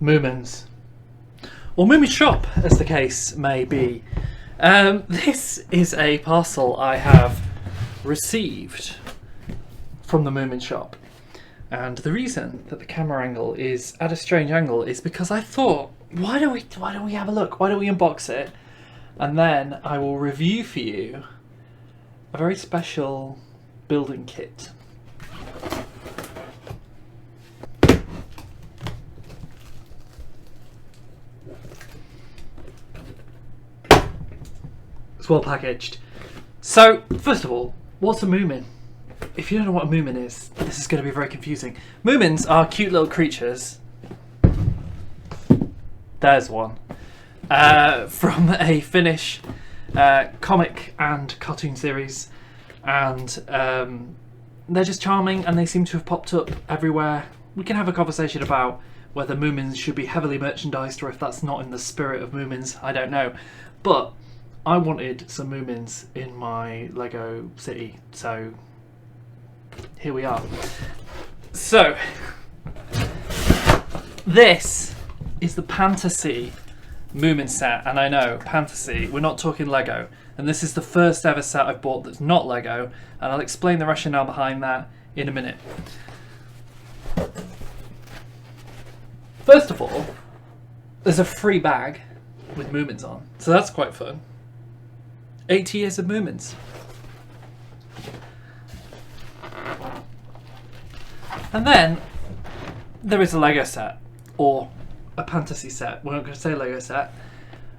Moomins. Or Moomin Shop, as the case may be. This is a parcel I have received from the Moomin Shop. And the reason that the camera angle is at a strange angle is because I thought, why don't we have a look? Why don't we unbox it? And then I will review for you a very special building kit. It's well packaged. So, first of all, what's a Moomin? If you don't know what a Moomin is, this is going to be very confusing. Moomins are cute little creatures. There's one. From a Finnish comic and cartoon series. And they're just charming and they seem to have popped up everywhere. We can have a conversation about whether Moomins should be heavily merchandised or if that's not in the spirit of Moomins. I don't know. But I wanted some Moomins in my Lego city, so here we are. So, this is the Pantasy Moomin set, and I know, Pantasy, we're not talking Lego, and this is the first ever set I've bought that's not Lego, and I'll explain the rationale behind that in a minute. First of all, there's a free bag with Moomins on, so that's quite fun. 80 years of Moomins. And then there is a Lego set, or a Pantasy set. We're not going to say Lego set,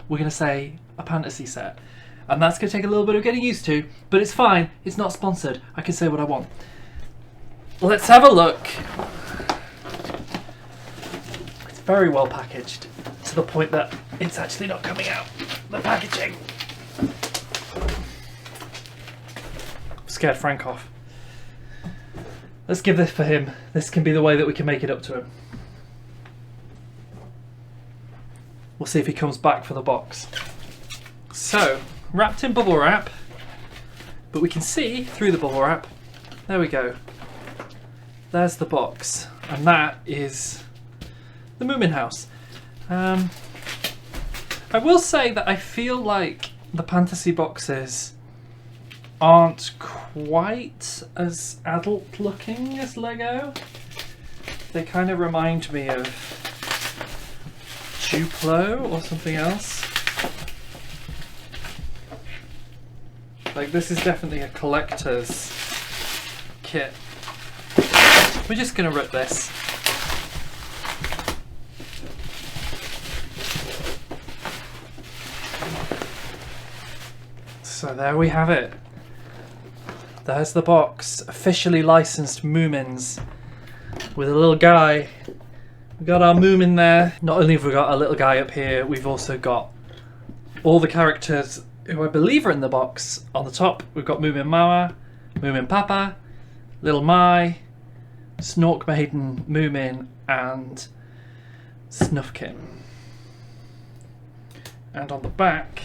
we're going to say a Pantasy set. And that's going to take a little bit of getting used to, but it's fine, it's not sponsored, I can say what I want. Let's have a look. It's very well packaged, to the point that it's actually not coming out, the packaging. Scared Frank off. Let's give this for him. This can be the way that we can make it up to him. We'll see if he comes back for the box. So, wrapped in bubble wrap, but we can see through the bubble wrap. There we go. There's the box, and that is the Moomin House. I will say that I feel like the Pantasy boxes aren't quite as adult looking as Lego. They kind of remind me of Duplo or something else. Like, this is definitely a collector's kit. We're just gonna rip this. So there we have it. There's the box, officially licensed Moomins, with a little guy. We've got our Moomin there. Not only have we got a little guy up here, we've also got all the characters who I believe are in the box. On the top, we've got Moomin Mama, Moomin Papa, Little Mai, Snork Maiden Moomin, and Snufkin. And on the back,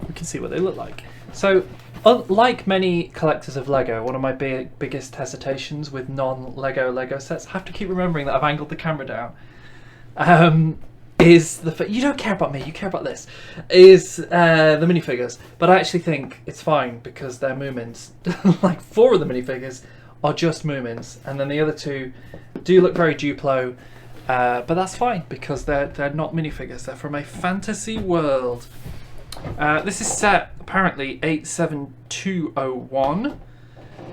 we can see what they look like. So, like many collectors of Lego, one of my biggest hesitations with non-Lego Lego sets, I have to keep remembering that I've angled the camera down, is the you don't care about me, you care about this, is the minifigures. But I actually think it's fine because they're Moomins. Like 4 of the minifigures are just Moomins, and then the other 2 do look very Duplo, but that's fine because they're not minifigures, they're from a fantasy world. This is set apparently 87201.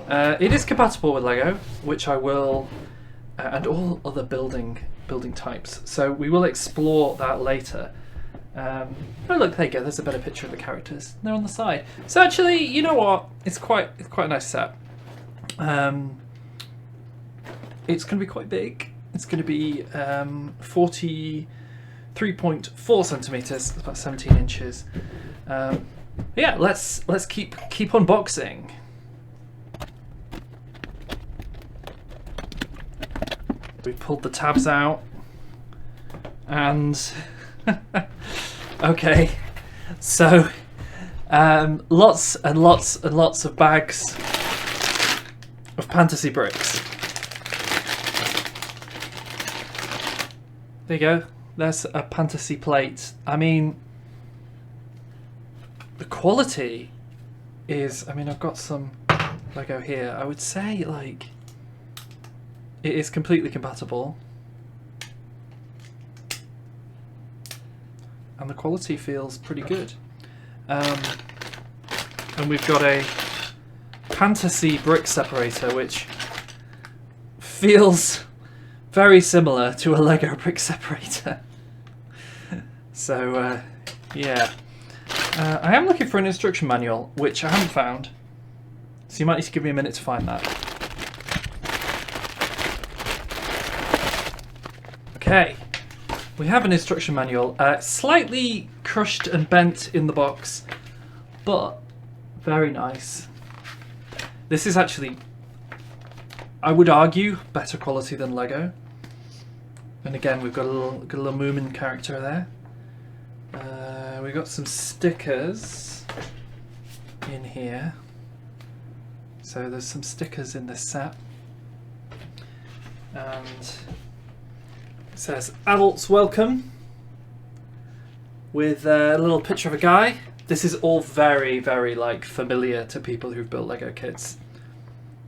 It is compatible with Lego, which I will, and all other building types. So we will explore that later. Oh look, there you go. There's a better picture of the characters. They're on the side. So actually, you know what? It's quite a nice set. It's going to be quite big. It's going to be 43.4 centimeters. That's about 17 inches. Yeah, let's keep unboxing. We pulled the tabs out, and okay, so lots and lots and lots of bags of Pantasy bricks. there you go. There's a Pantasy plate. I mean, the quality is, I mean, I've got some Lego here. I would say, like, it is completely compatible. And the quality feels pretty good. And we've got a Pantasy brick separator, which feels very similar to a Lego brick separator. So, yeah. I am looking for an instruction manual, which I haven't found. So you might need to give me a minute to find that. Okay. We have an instruction manual, slightly crushed and bent in the box, but very nice. This is actually, I would argue, better quality than Lego. And again, we've got a little Moomin character there. We've got some stickers in here. So there's some stickers in this set. And it says adults welcome with a little picture of a guy. This is all very, very like familiar to people who've built Lego kits.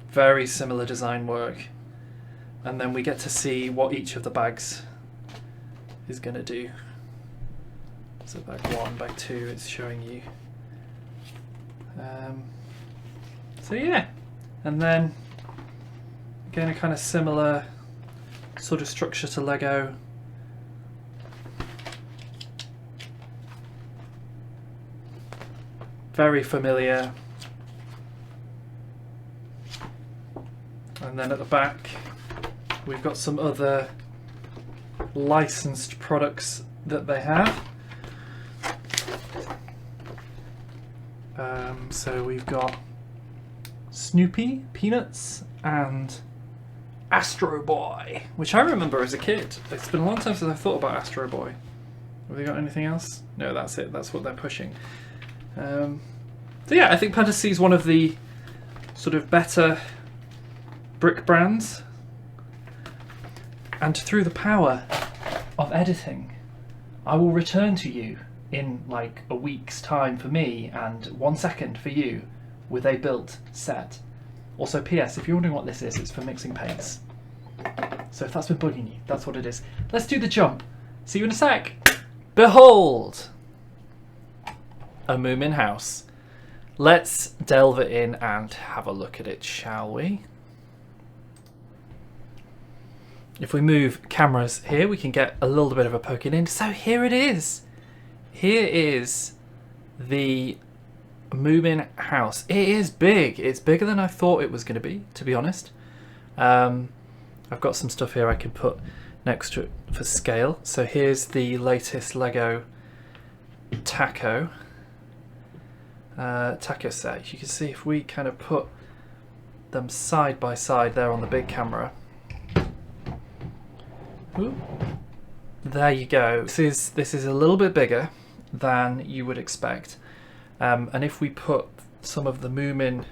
Very similar design work. And then we get to see what each of the bags is going to do. So bag 1, bag 2, it's showing you. So yeah, and then again a kind of similar sort of structure to Lego. Very familiar. And then at the back we've got some other licensed products that they have. So we've got Snoopy, Peanuts, and Astro Boy, which I remember as a kid. It's been a long time since I thought about Astro Boy. Have they got anything else? No, that's it. That's what they're pushing. So yeah, I think Pantasy is one of the sort of better brick brands. And through the power of editing, I will return to you in like a week's time for me and 1 second for you with a built set. Also, PS, if you're wondering what this is, it's for mixing paints. So if that's been bugging you, that's what it is. Let's do the jump. See you in a sec. Behold! A Moomin House. Let's delve it in and have a look at it, shall we? If we move cameras here, we can get a little bit of a poking in. So here it is. Here is the Moomin House. It is big. It's bigger than I thought it was going to be honest. I've got some stuff here I can put next to it for scale. So here's the latest Lego taco set. You can see if we kind of put them side by side there on the big camera. Ooh. There you go. This is a little bit bigger than you would expect. And if we put some of the Moomin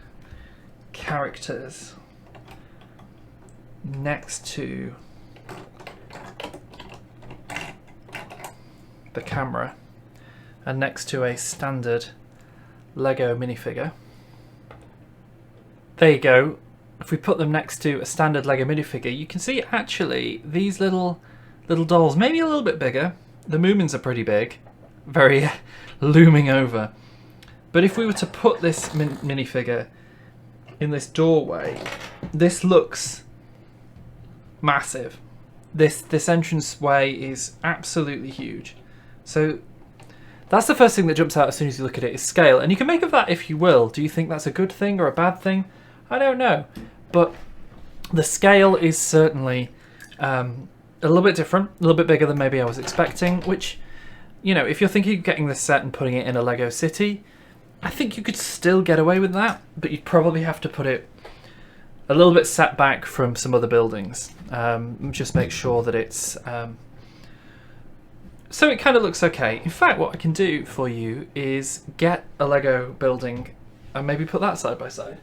characters next to the camera and next to a standard Lego minifigure, there you go. If we put them next to a standard Lego minifigure, you can see actually these little dolls, maybe a little bit bigger. The Moomins are pretty big, very looming over. But if we were to put this minifigure in this doorway, this looks massive. This entranceway is absolutely huge. So that's the first thing that jumps out as soon as you look at it, is scale. And you can make of that if you will. Do you think that's a good thing or a bad thing? I don't know. But the scale is certainly a little bit different, a little bit bigger than maybe I was expecting, which, you know, if you're thinking of getting this set and putting it in a Lego city, I think you could still get away with that, but you'd probably have to put it a little bit set back from some other buildings. Just make sure that it's... so it kind of looks okay. In fact, what I can do for you is get a Lego building and maybe put that side by side.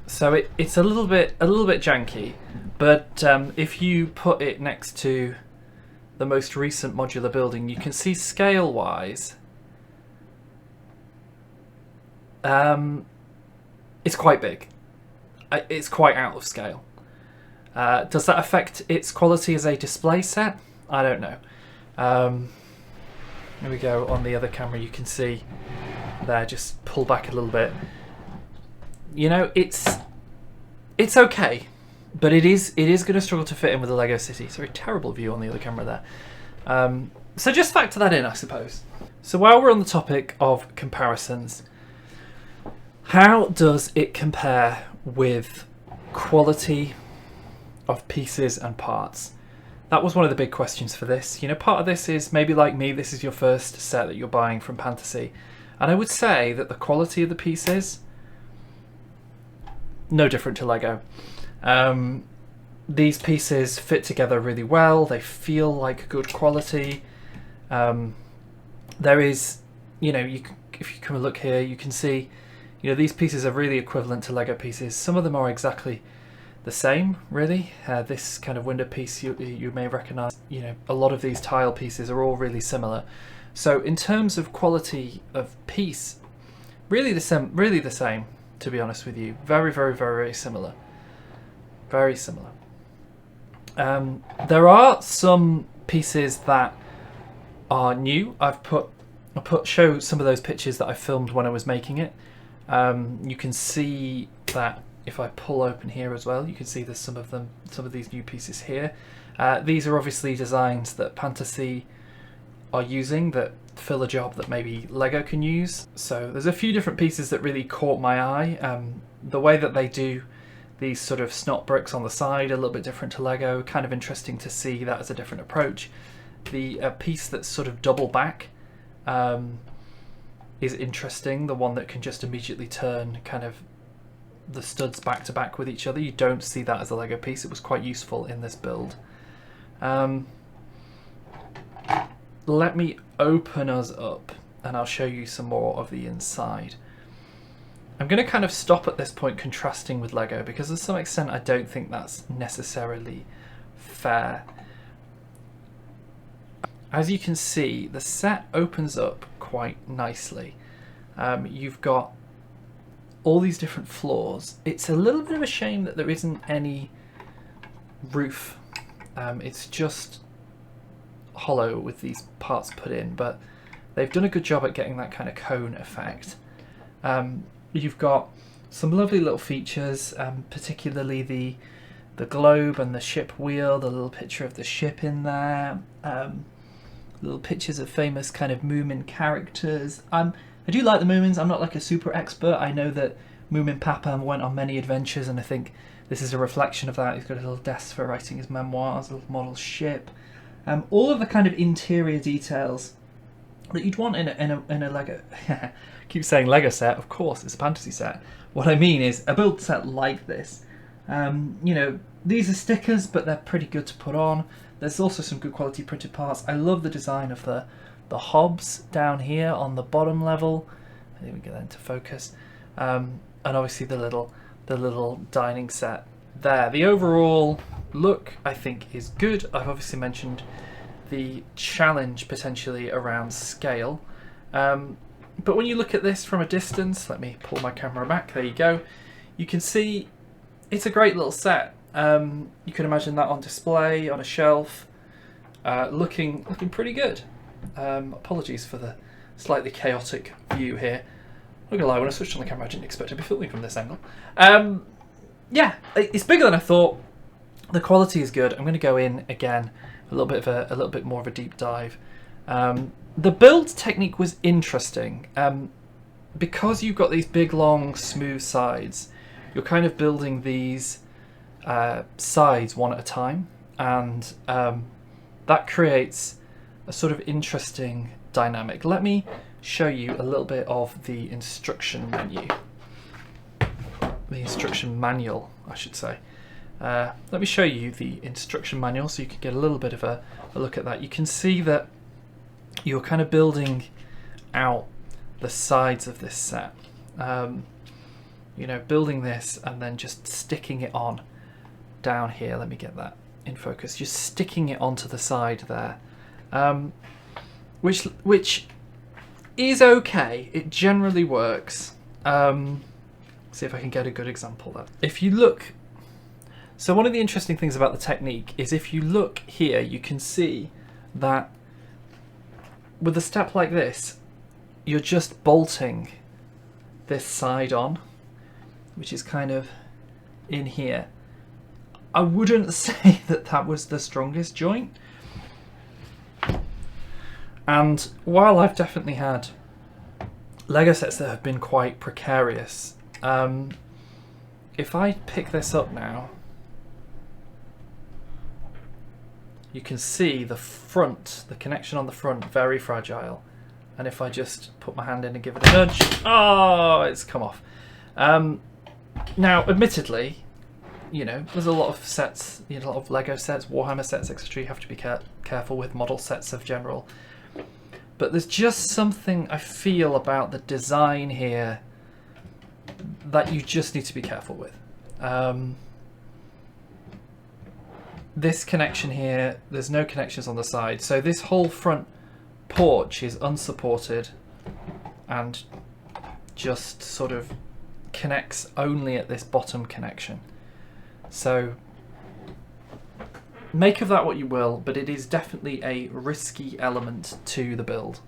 So it's a little bit janky, But if you put it next to the most recent modular building, you can see scale-wise, it's quite big. It's quite out of scale. Does that affect its quality as a display set? I don't know. Here we go. On the other camera, you can see there. Just pull back a little bit. You know, it's okay, but it is going to struggle to fit in with the Lego City. It's a very terrible view on the other camera there. So just factor that in, I suppose. So while we're on the topic of comparisons, how does it compare with quality of pieces and parts? That was one of the big questions for this. You know, part of this is maybe like me, this is your first set that you're buying from Pantasy. And I would say that the quality of the pieces, no different to Lego. These pieces fit together really well. They feel like good quality. There is, you know, if you come and look here, you can see, you know, these pieces are really equivalent to Lego pieces. Some of them are exactly the same, really. This kind of window piece you may recognise. You know, a lot of these tile pieces are all really similar. So in terms of quality of piece, really the same, to be honest with you. Very, very, very, very similar. Very similar. There are some pieces that are new. I'll show some of those pictures that I filmed when I was making it. You can see that if I pull open here as well, you can see there's some of these new pieces here. These are obviously designs that Pantasy are using that fill a job that maybe Lego can use. So there's a few different pieces that really caught my eye. The way that they do these sort of snot bricks on the side, a little bit different to Lego, kind of interesting to see that as a different approach. The piece that's sort of double back is interesting, the one that can just immediately turn kind of the studs back to back with each other. You don't see that as a Lego piece. It was quite useful in this build. Let me open us up and I'll show you some more of the inside. I'm going to kind of stop at this point contrasting with Lego because to some extent I don't think that's necessarily fair. As you can see, the set opens up quite nicely. You've got all these different floors. It's a little bit of a shame that there isn't any roof. It's just hollow with these parts put in, but they've done a good job at getting that kind of cone effect. You've got some lovely little features, particularly the globe and the ship wheel, the little picture of the ship in there, little pictures of famous kind of Moomin characters. I do like the Moomins. I'm not like a super expert. I know that Moomin Papa went on many adventures, and I think this is a reflection of that. He's got a little desk for writing his memoirs, a little model ship. All of the kind of interior details that you'd want in a Lego. Keep saying Lego set, of course, it's a Pantasy set. What I mean is a build set like this. You know, these are stickers, but they're pretty good to put on. There's also some good quality printed parts. I love the design of the hobs down here on the bottom level. I think we get that into focus. And obviously the little dining set there. The overall look, I think, is good. I've obviously mentioned the challenge potentially around scale. But when you look at this from a distance, let me pull my camera back, there you go. You can see it's a great little set. You can imagine that on display, on a shelf, looking pretty good. Apologies for the slightly chaotic view here. I'm not gonna lie, when I switched on the camera I didn't expect to be filming from this angle. Yeah, it's bigger than I thought. The quality is good. I'm going to go in again a little bit more of a deep dive. The build technique was interesting because you've got these big, long, smooth sides. You're kind of building these sides one at a time, and that creates a sort of interesting dynamic. Let me show you a little bit of the instruction menu. The instruction manual, I should say. Let me show you the instruction manual so you can get a little bit of a look at that. You can see that you're kind of building out the sides of this set. You know, building this and then just sticking it on down here. Let me get that in focus. Just sticking it onto the side there, which is okay. It generally works. See if I can get a good example there. If you look, so one of the interesting things about the technique is if you look here, you can see that with a step like this, you're just bolting this side on, which is kind of in here. I wouldn't say that that was the strongest joint. And while I've definitely had Lego sets that have been quite precarious, if I pick this up now, you can see the front, the connection on the front, very fragile. And if I just put my hand in and give it a nudge, oh, it's come off. Now, admittedly, you know, there's a lot of sets, you know, a lot of Lego sets, Warhammer sets, etc. You have to be careful with model sets of general. But there's just something I feel about the design here that you just need to be careful with. This connection here, there's no connections on the side. So this whole front porch is unsupported and just sort of connects only at this bottom connection. So make of that what you will, but it is definitely a risky element to the build.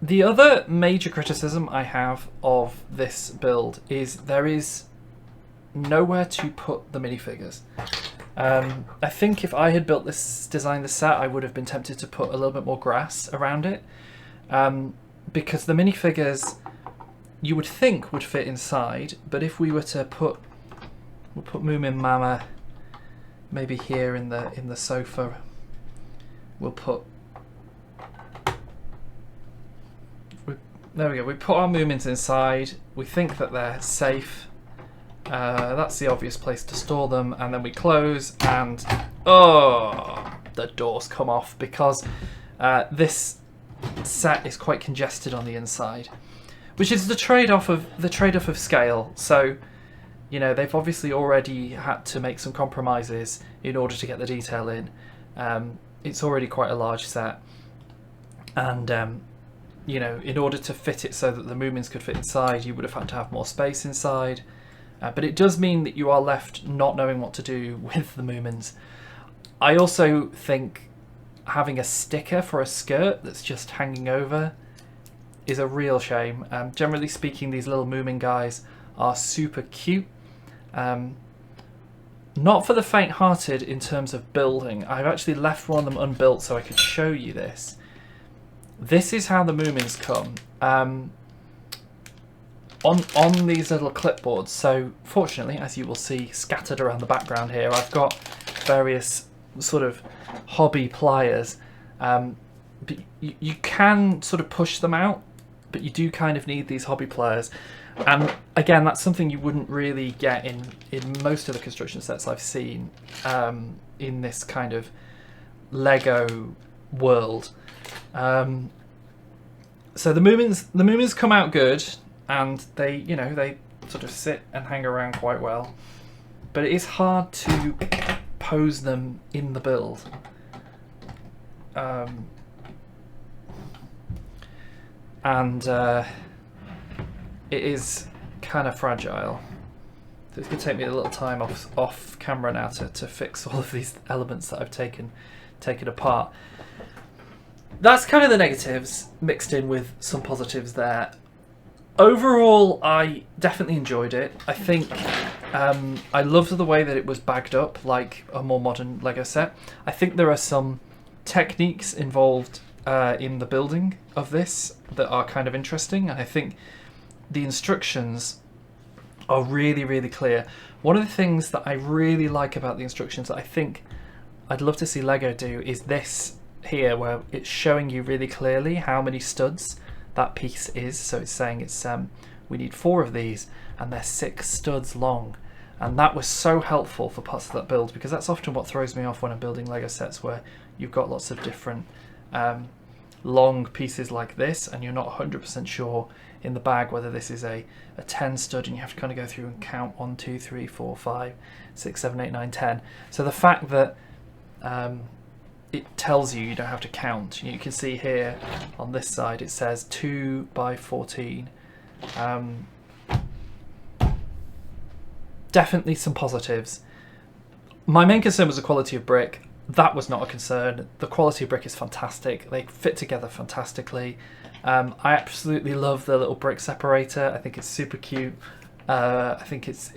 The other major criticism I have of this build is there is nowhere to put the minifigures. I think if I had built this, designed this set, I would have been tempted to put a little bit more grass around it, because the minifigures you would think would fit inside, but if we were to put, we'll put Moomin Mama maybe here in the sofa. We'll put, there we go. We put our Moomins inside. We think that they're safe. That's the obvious place to store them, and then we close, and oh, the doors come off because this set is quite congested on the inside, which is the trade-off of scale. So, you know, they've obviously already had to make some compromises in order to get the detail in. It's already quite a large set, and you know, in order to fit it so that the Moomins could fit inside, you would have had to have more space inside. But it does mean that you are left not knowing what to do with the Moomins. I also think having a sticker for a skirt that's just hanging over is a real shame. Generally speaking, these little Moomin guys are super cute. Not for the faint-hearted in terms of building. I've actually left one of them unbuilt so I could show you this. This is how the Moomins come. On these little clipboards. So fortunately, as you will see scattered around the background here, I've got various sort of hobby pliers. But you can sort of push them out, but you do kind of need these hobby pliers. And again, that's something you wouldn't really get in most of the construction sets I've seen in this kind of Lego world. So the Moomins come out good. And they, you know, they sort of sit and hang around quite well. But it is hard to pose them in the build. It is kind of fragile. So it's going to take me a little time off camera now to fix all of these elements that I've taken apart. That's kind of the negatives mixed in with some positives there. Overall, I definitely enjoyed it. I think I loved the way that it was bagged up like a more modern Lego set. I think there are some techniques involved in the building of this that are kind of interesting, and I think the instructions are really, really clear. One of the things that I really like about the instructions that I think I'd love to see Lego do is this here, where it's showing you really clearly how many studs that piece is. So it's saying it's we need 4 of these and they're 6 studs long, and that was so helpful for parts of that build, because that's often what throws me off when I'm building Lego sets, where you've got lots of different long pieces like this and you're not 100% sure in the bag, whether this is a 10 stud and you have to kind of go through and count 1, 2, 3, 4, 5, 6, 7, 8, 9, 10. So the fact that it tells you don't have to count. You can see here on this side it says 2 by 14. Definitely some positives. My main concern was the quality of brick. That was not a concern. The quality of brick is fantastic. They fit together fantastically. I absolutely love the little brick separator. I think it's super cute. I think it's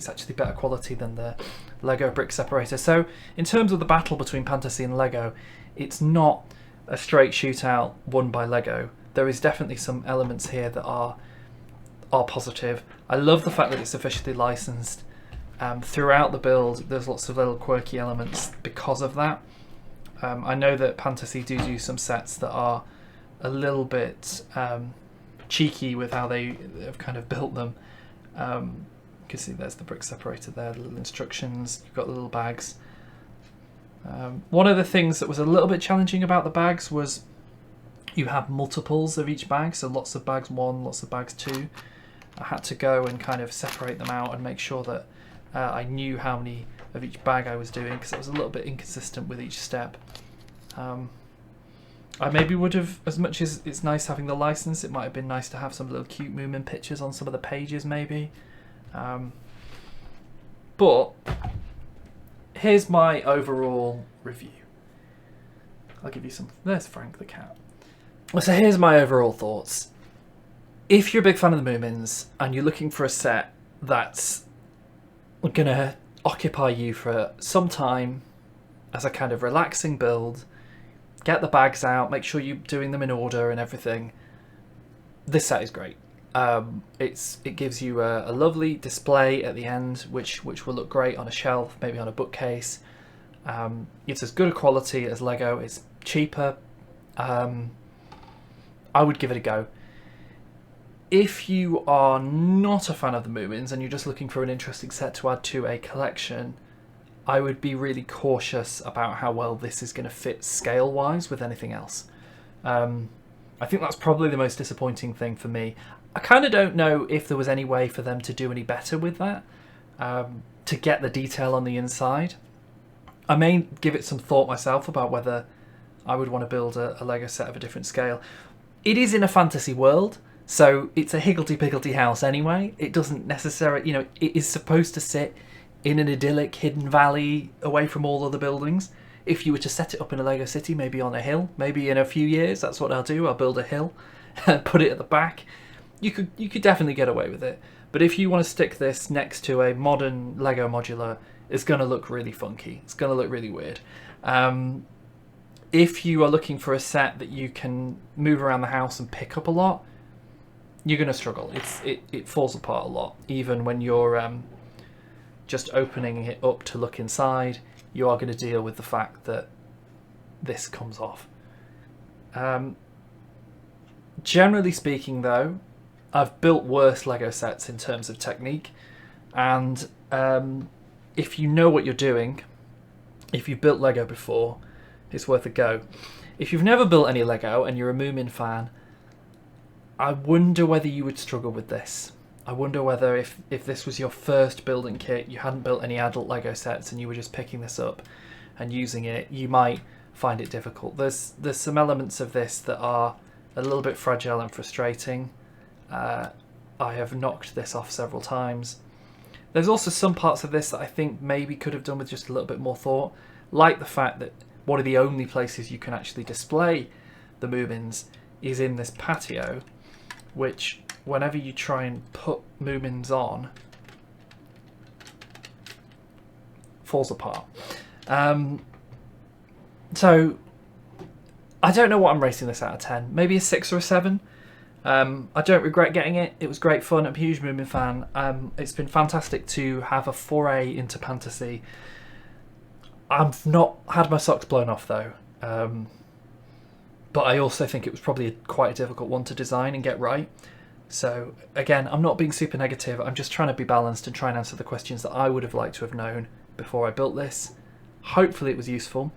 actually better quality than the Lego brick separator. So in terms of the battle between Pantasy and Lego, it's not a straight shootout won by Lego. There is definitely some elements here that are positive. I love the fact that it's officially licensed. Throughout the build, there's lots of little quirky elements because of that. I know that Pantasy do some sets that are a little bit cheeky with how they have kind of built them. You can see there's the brick separator there, the little instructions, you've got the little bags. One of the things that was a little bit challenging about the bags was you have multiples of each bag, so lots of bags 1, lots of bags 2. I had to go and kind of separate them out and make sure that I knew how many of each bag I was doing, because it was a little bit inconsistent with each step. I maybe would have, as much as it's nice having the license, it might have been nice to have some little cute Moomin pictures on some of the pages maybe. But here's my overall review. I'll give you some. There's Frank the cat. So here's my overall thoughts. If you're a big fan of the Moomins and you're looking for a set that's going to occupy you for some time as a kind of relaxing build, get the bags out, make sure you're doing them in order and everything, this set is great. It gives you a lovely display at the end, which will look great on a shelf, maybe on a bookcase. It's as good a quality as Lego. It's cheaper. I would give it a go. If you are not a fan of the Moomins and you're just looking for an interesting set to add to a collection, I would be really cautious about how well this is going to fit scale-wise with anything else. I think that's probably the most disappointing thing for me. I kind of don't know if there was any way for them to do any better with that, to get the detail on the inside. I may give it some thought myself about whether I would want to build a Lego set of a different scale. It is in a fantasy world, so it's a higgledy-piggledy house anyway. It doesn't necessarily, it is supposed to sit in an idyllic hidden valley away from all other buildings. If you were to set it up in a Lego city, maybe on a hill, maybe in a few years, that's what I'll do. I'll build a hill and put it at the back. You could definitely get away with it. But if you want to stick this next to a modern Lego modular, it's going to look really funky. It's going to look really weird. If you are looking for a set that you can move around the house and pick up a lot, you're going to struggle. It falls apart a lot. Even when you're just opening it up to look inside, you are going to deal with the fact that this comes off. Generally speaking though, I've built worse Lego sets in terms of technique, and if you know what you're doing, if you've built Lego before, it's worth a go. If you've never built any Lego and you're a Moomin fan, I wonder whether you would struggle with this. I wonder whether if this was your first building kit, you hadn't built any adult Lego sets and you were just picking this up and using it, you might find it difficult. There's some elements of this that are a little bit fragile and frustrating. I have knocked this off several times. There's also some parts of this that I think maybe could have done with just a little bit more thought, like the fact that one of the only places you can actually display the Moomins is in this patio, which whenever you try and put Moomins on, falls apart. So I don't know what I'm rating this out of 10. Maybe a 6 or a 7. I don't regret getting it. It was great fun. I'm a huge Moomin fan. It's been fantastic to have a foray into Pantasy. I've not had my socks blown off though. But I also think it was probably quite a difficult one to design and get right. So again, I'm not being super negative. I'm just trying to be balanced and try and answer the questions that I would have liked to have known before I built this. Hopefully it was useful.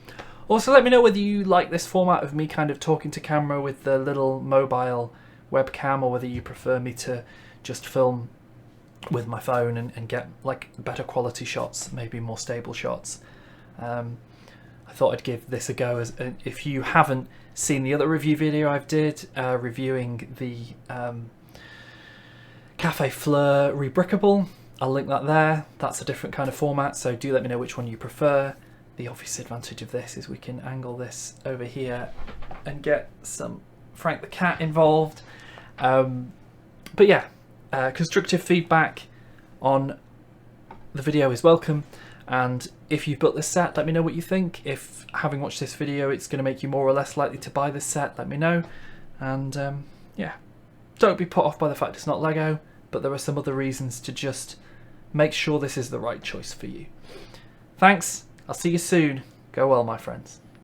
Also, let me know whether you like this format of me kind of talking to camera with the little mobile webcam, or whether you prefer me to just film with my phone and get like better quality shots, maybe more stable shots. I thought I'd give this a go. If you haven't seen the other review video I've did reviewing the Cafe Fleur Rebrickable, I'll link that there. That's a different kind of format, so do let me know which one you prefer. The obvious advantage of this is we can angle this over here and get some Frank the Cat involved. But yeah, constructive feedback on the video is welcome, and if you've built this set, let me know what you think. If, having watched this video, it's going to make you more or less likely to buy this set, let me know. And yeah, don't be put off by the fact it's not Lego, but there are some other reasons to just make sure this is the right choice for you. Thanks, I'll see you soon. Go well, my friends.